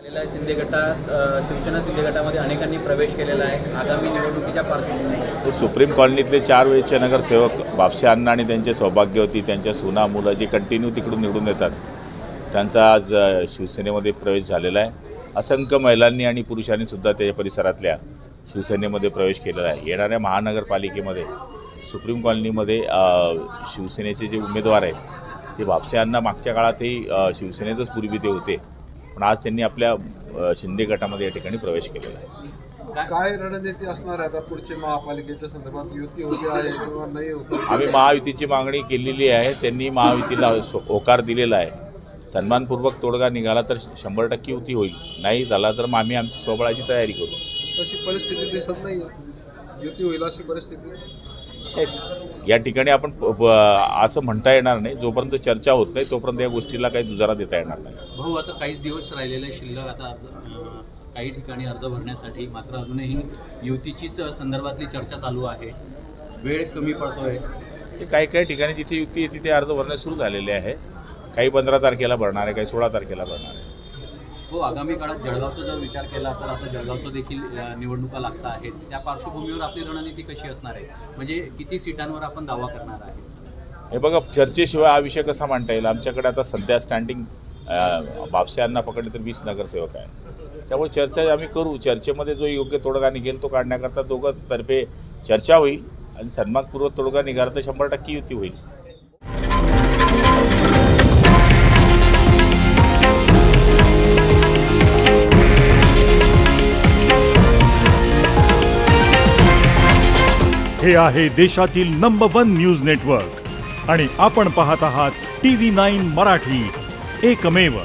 शिंदे गटात शिवसेना शिंदे गटामध्ये अनेकांनी प्रवेश केलेला आहे. आगामी निवडणुकीच्या पार्श्वभूमीवर सुप्रीम कॉलनीतले 4 वेळचे नगरसेवक बापशे अण्णा आणि त्यांचे सौभाग्यवती त्यांच्या सुना मुलं जे कंटिन्यू तिकडून निवडून येतात त्यांचा आज शिवसेनेमध्ये प्रवेश झालेला आहे. असंख्य महिलांनी आणि पुरुषांनी सुद्धा त्या परिसरातल्या शिवसेनेमध्ये प्रवेश केलेला आहे. येणाऱ्या महानगरपालिकेमध्ये सुप्रीम कॉलनीमध्ये शिवसेनेचे जे उमेदवार आहेत ते बापशे अण्णा मागच्या काळातही शिवसेनेतच पूर्वी ते होते, पण आज त्यांनी आपल्या शिंदे गटामध्ये या ठिकाणी प्रवेश केलेला आहे. काय रणनीती असणार आहे आता पुढच्या महापालिकेच्या संदर्भात? युती होते आहे किंवा नाही होते? आम्ही महायुतीची मागणी केलेली आहे. त्यांनी महायुतीला होकार दिलेला आहे. सन्मानपूर्वक तोडगा निघाला तर 100% युती होईल, नाही झाला तर मग आम्ही आमची स्वबळाची तयारी करू. तशी परिस्थिती दिसत नाही. युती होईल अशी परिस्थिती या ठिकाणी आपण असं म्हणता येणार नाही. जोपर्यंत चर्चा होत नाही तोपर्यंत या गोष्टीला काही दुजारा देता येणार नाही. भाऊ, आता काहीच दिवस राहिलेले शिल्लक आता काही ठिकाणी अर्ज भरण्यासाठी, मात्र अजूनही युतीचीच संदर्भातली चर्चा चालू आहे. वेळ कमी पडतोय. काही ठिकाणी जिथे युती आहे तिथे अर्ज भरणे सुरू झालेले आहे. काही 15 तारखेला भरणार आहे, काही 16 तारखेला भरणार आहे. हो, आगामी काळात जळगावचा जर विचार केला तर आता जळगावचं देखील निवडणुका लागत आहेत. त्या पार्श्वभूमीवर आपली रणनीती कशी असणार आहे? म्हणजे किती सीटांवर आपण दावा करणार आहे? हे बघा, चर्चेशिवाय हा विषय कसा मांडता येईल? आमच्याकडे आता सध्या स्टँडिंग बापशे अण्णा पकडले तर 20 नगरसेवक आहे. त्यामुळे चर्चा आम्ही करू. चर्चेमध्ये जो योग्य तोडगा निघेल तो काढण्याकरता दोघं तर्फे चर्चा होईल आणि सन्मानपूर्वक तोडगा निघाला तर 100% युती होईल. हे आहे देशातील नंबर 1 न्यूज नेटवर्क आणि आपण पाहत आहात TV9 मराठी, एकमेव.